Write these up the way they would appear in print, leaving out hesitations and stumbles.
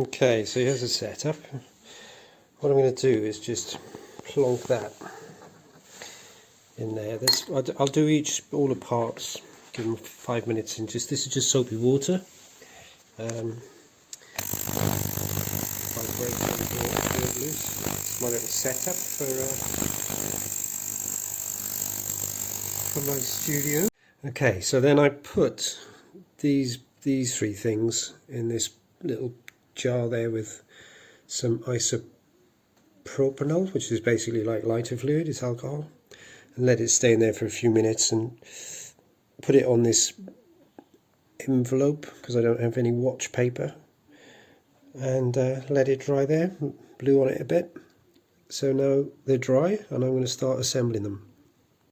Okay, so here's the setup. What I'm going to do is just plonk that in there. I'll do all the parts, give them 5 minutes, and this is just soapy water. It's my little setup for my studio. Okay, so then I put these three things in this little jar there with some isopropanol, which is basically like lighter fluid, it's alcohol, and let it stay in there for a few minutes, and put it on this envelope because I don't have any watch paper, and let it dry there. Blew on it a bit, so now they're dry and I'm going to start assembling them.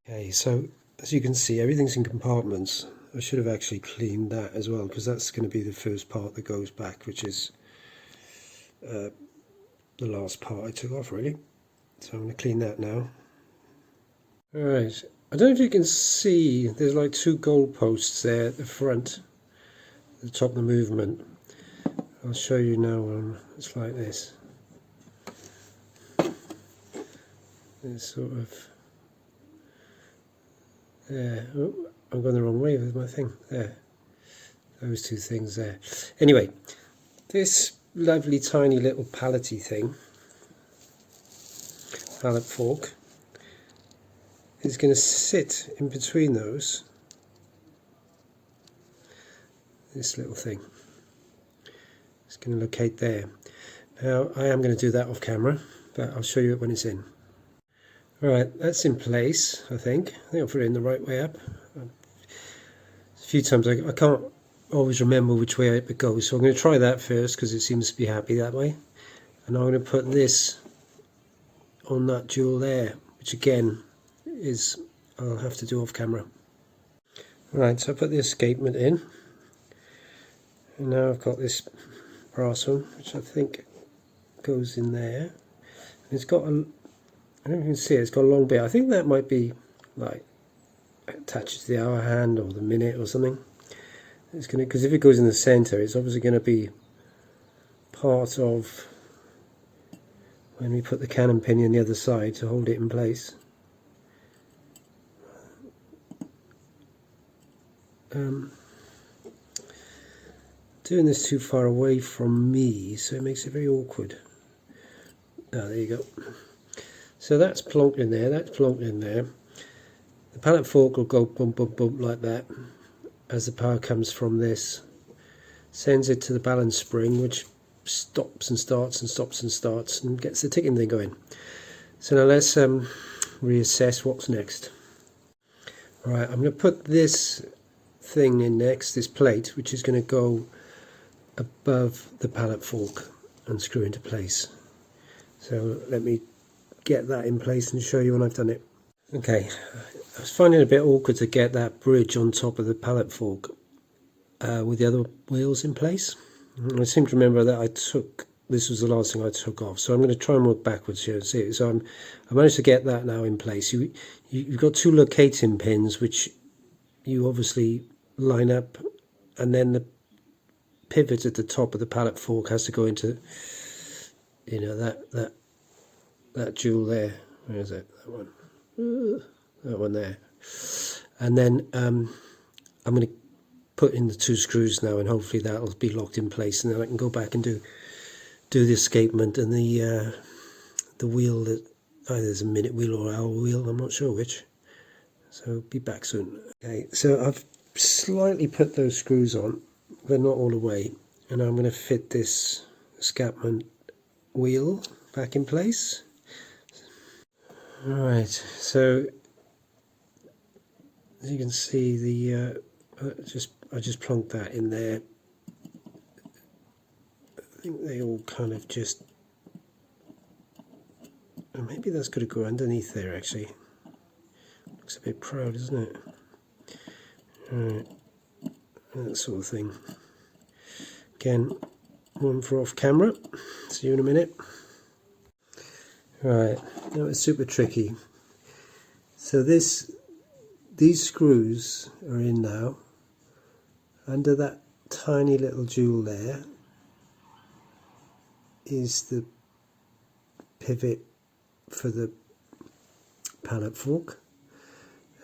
Okay, so as you can see, everything's in compartments. I should have actually cleaned that as well, because that's going to be the first part that goes back, which is the last part I took off, really. So I'm going to clean that now. Alright, I don't know if you can see, there's like two goal posts there at the front, at the top of the movement. I'll show you now. It's like this. It's sort of there. Oh, I'm going the wrong way with my thing. There. Those two things there. Anyway, this lovely tiny little palette-y thing, palette fork, is going to sit in between those. This little thing. It's going to locate there. Now, I am going to do that off camera, but I'll show you it when it's in. Alright, that's in place, I think. I put it in the right way up. A few times I can't always remember which way it goes, so I'm going to try that first because it seems to be happy that way. And I'm going to put this on that jewel there, which again is, I'll have to do off camera. Right, so I put the escapement in, and now I've got this brass one, which I think goes in there. It's got a, I don't know if you can see it, it's got a long bit. I think that might be like attached to the hour hand or the minute or something. It's going to, because if it goes in the center, it's obviously going to be part of when we put the cannon pin on the other side to hold it in place. Doing this too far away from me, so it makes it very awkward. Ah, there you go. So that's plonked in there, that's plonked in there. The palette fork will go bump, bump, bump like that as the power comes from this. Sends it to the balance spring, which stops and starts and stops and starts and gets the ticking thing going. So now let's reassess what's next. Alright, I'm going to put this thing in next, this plate, which is going to go above the palette fork and screw into place. So let me get that in place and show you when I've done it. Okay, I was finding it a bit awkward to get that bridge on top of the palette fork with the other wheels in place. I seem to remember that this was the last thing I took off, so I'm going to try and work backwards here and see. So I managed to get that now in place. You've got two locating pins which you obviously line up, and then the pivot at the top of the palette fork has to go into, you know, that jewel there. Where is it? That one. That one there. And then I'm going to put in the two screws now, and hopefully that'll be locked in place, and then I can go back and do the escapement and the wheel that either is a minute wheel or hour wheel, I'm not sure which. So be back soon. Okay, so I've slightly put those screws on, but not all the way, and I'm going to fit this escapement wheel back in place. Alright, so as you can see, the I just plonked that in there. I think they all kind of just, maybe that's got to go underneath there actually. Looks a bit proud, isn't it? Alright, that sort of thing. Again, one for off camera. See you in a minute. Right, that was super tricky. So these screws are in now, under that tiny little jewel there, is the pivot for the pallet fork,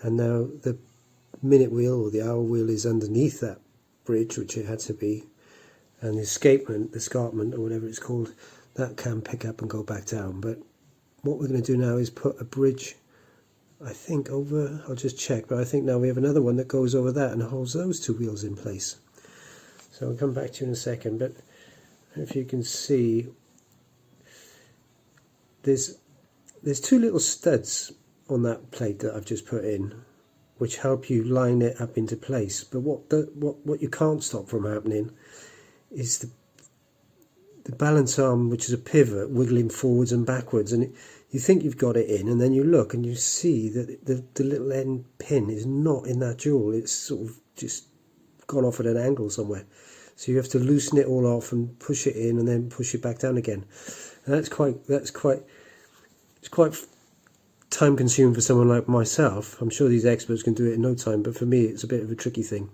and now the minute wheel or the hour wheel is underneath that bridge, which it had to be, and the escarpment or whatever it's called, that can pick up and go back down. But what we're going to do now is put a bridge, I think, over, I'll just check, but I think now we have another one that goes over that and holds those two wheels in place. So I'll come back to you in a second, but if you can see, there's two little studs on that plate that I've just put in, which help you line it up into place. But what you can't stop from happening is the balance arm, which is a pivot, wiggling forwards and backwards, and you think you've got it in, and then you look and you see that the little end pin is not in that jewel. It's sort of just gone off at an angle somewhere. So you have to loosen it all off and push it in, and then push it back down again. And it's quite time consuming for someone like myself. I'm sure these experts can do it in no time, but for me it's a bit of a tricky thing.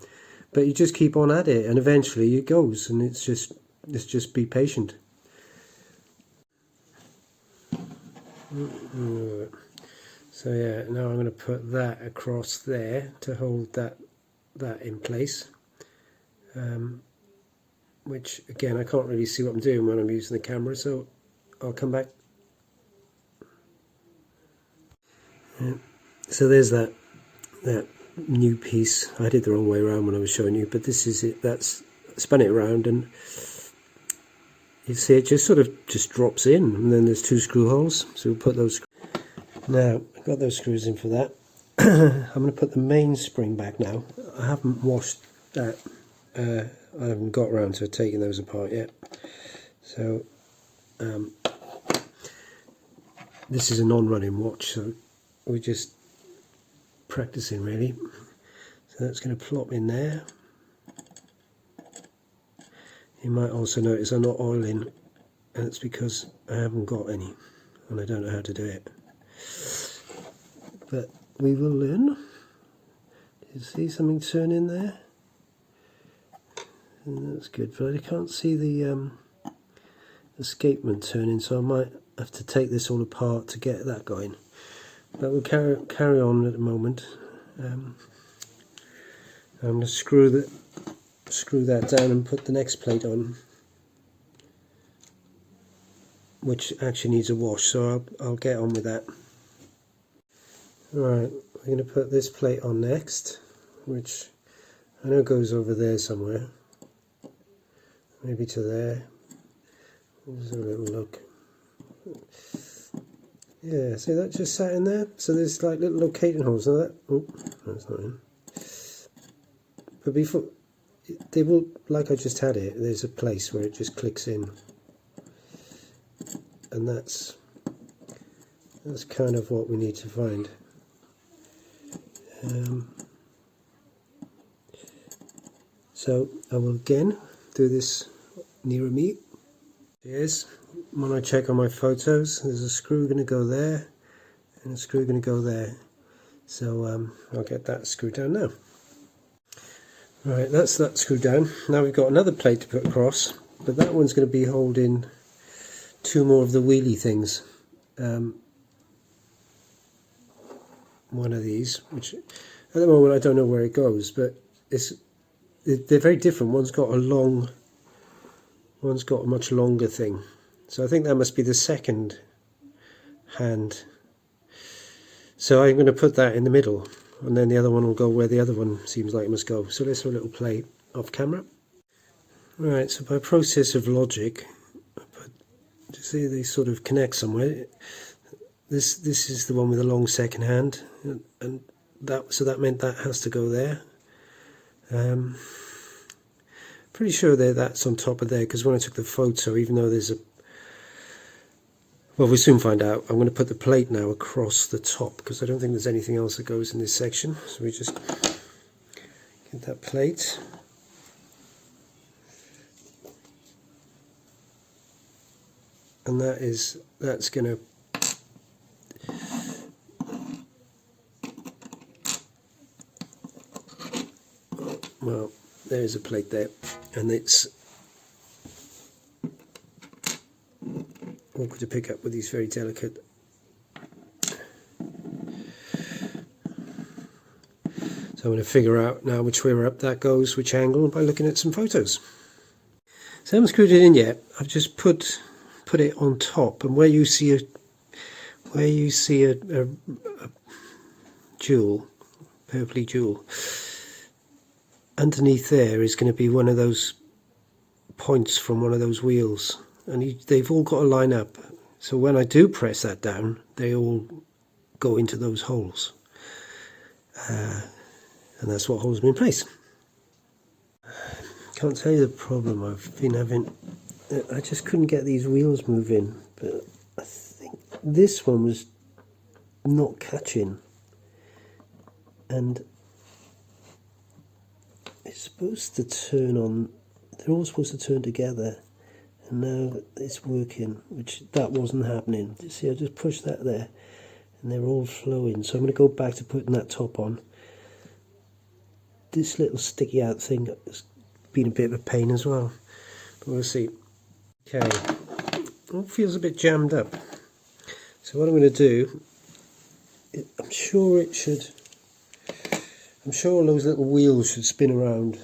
But you just keep on at it, and eventually it goes, and it's just be patient. So yeah, now I'm going to put that across there to hold that in place, which again I can't really see what I'm doing when I'm using the camera, so I'll come back. Yeah. So there's that new piece. I did the wrong way around when I was showing you, but this is it. That's spun it around, and you see it just sort of drops in, and then there's two screw holes, so we'll put those. Now I've got those screws in for that. I'm going to put the mainspring back now. I haven't washed that. I haven't got around to taking those apart yet. So this is a non-running watch, so we're just practicing really. So that's going to plop in there. You might also notice I'm not oiling, and it's because I haven't got any and I don't know how to do it. But we will learn. Do you see something turning there? And that's good, but I can't see the escapement turning, so I might have to take this all apart to get that going. But we'll carry on at the moment. I'm going to screw that down and put the next plate on, which actually needs a wash, so I'll get on with that. Right, we're going to put this plate on next, which I know goes over there somewhere, maybe to there. Just have a little look. Yeah, see that just sat in there? So there's like little locating holes. Now that, oh, that's not in. But before, they will, like I just had it, there's a place where it just clicks in. And that's kind of what we need to find. So I will again do this nearer me. Here's when I check on my photos, there's a screw going to go there and a screw going to go there. So I'll get that screwed down now. Right, that's that screwed down. Now we've got another plate to put across, but that one's going to be holding two more of the wheelie things. One of these, which at the moment I don't know where it goes, but they're very different. One's got a much longer thing. So I think that must be the second hand. So I'm going to put that in the middle, and then the other one will go where the other one seems like it must go. So let's have a little play off camera. Right, so by process of logic, you see they sort of connect somewhere. This is the one with the long second hand, and that meant that has to go there. Pretty sure that's on top of there, because when I took the photo, even though there's well, we'll soon find out. I'm going to put the plate now across the top, because I don't think there's anything else that goes in this section. So we just get that plate. And that's going to well, there's a plate there, and it's awkward to pick up with these very delicate. So I'm going to figure out now which way up that goes, which angle, by looking at some photos. So I haven't screwed it in yet. I've just put it on top, and where you see a jewel, purpley jewel, underneath there is going to be one of those points from one of those wheels, and they've all got to line up. So when I do press that down, they all go into those holes. And that's what holds me in place. Can't tell you the problem I've been having. I just couldn't get these wheels moving, but I think this one was not catching, and it's supposed to turn on. They're all supposed to turn together, and now it's working, which that wasn't happening. You see, I just pushed that there, and they're all flowing. So I'm going to go back to putting that top on. This little sticky out thing has been a bit of a pain as well, but we'll see. Okay, all feels a bit jammed up. So what I'm going to do, I'm sure all those little wheels should spin around,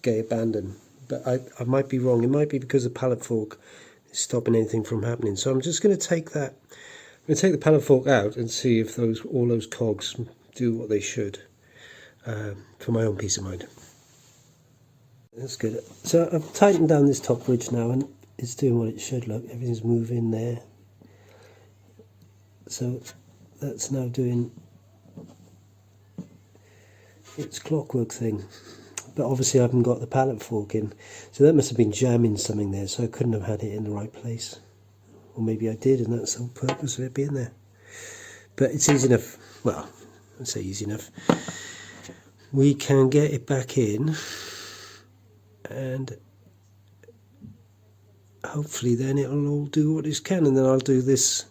get abandoned, but I might be wrong. It might be because the pallet fork is stopping anything from happening. So I'm just going to take that. I'm going to take the pallet fork out and see if all those cogs do what they should. For my own peace of mind. That's good. So I've tightened down this top bridge now, and it's doing what it should. Look, everything's moving there. So that's now doing its clockwork thing. But obviously I haven't got the pallet fork in, so that must have been jamming something there, so I couldn't have had it in the right place. Or maybe I did, and that's the whole purpose of it being there. But it's easy enough. Well, I'd say easy enough. We can get it back in, and hopefully then it'll all do what it can, and then I'll do this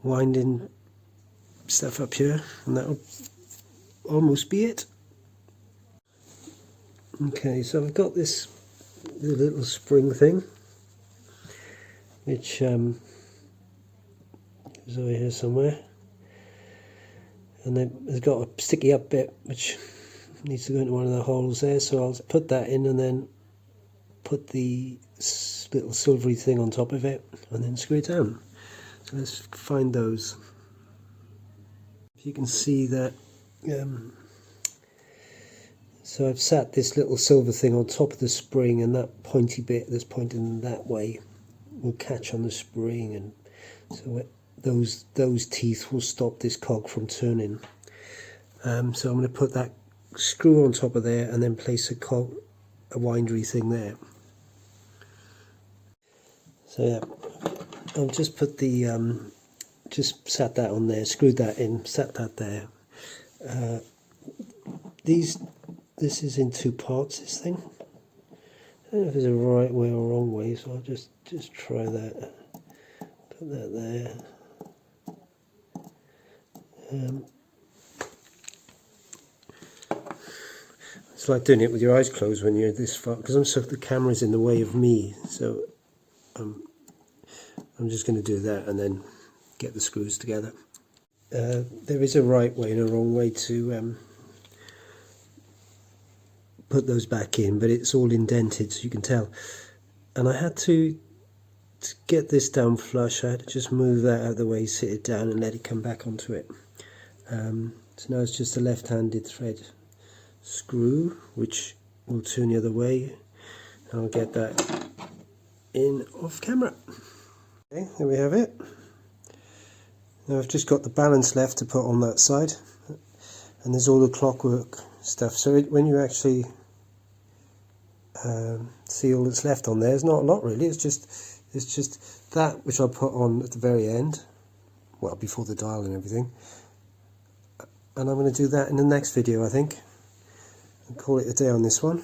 winding stuff up here, and that'll almost be it. Okay, so I've got this little spring thing, which is over here somewhere, and then it's got a sticky up bit which needs to go into one of the holes there, so I'll put that in and then put the little silvery thing on top of it and then screw it down. So let's find those. If you can see that, so I've sat this little silver thing on top of the spring, and that pointy bit that's pointing that way will catch on the spring, and so those teeth will stop this cog from turning. So I'm going to put that screw on top of there and then place a windery thing there. So yeah, I've just put the just sat that on there, screwed that in, sat that there. This is in two parts, this thing. I don't know if there's a right way or wrong way, so I'll just try that. Put that there. It's like doing it with your eyes closed when you're this far, because the camera's in the way of me, so I'm just going to do that and then get the screws together. There is a right way and a wrong way to put those back in, but it's all indented, so you can tell. And I had to get this down flush, I had to just move that out of the way, sit it down and let it come back onto it. So now it's just a left-handed thread screw, which will turn the other way. I'll get that in off camera. Okay, there we have it. Now I've just got the balance left to put on that side, and there's all the clockwork stuff. So when you actually see all that's left on there, there's not a lot really. It's just that which I'll put on at the very end, well, before the dial and everything. And I'm going to do that in the next video, I think, and call it a day on this one.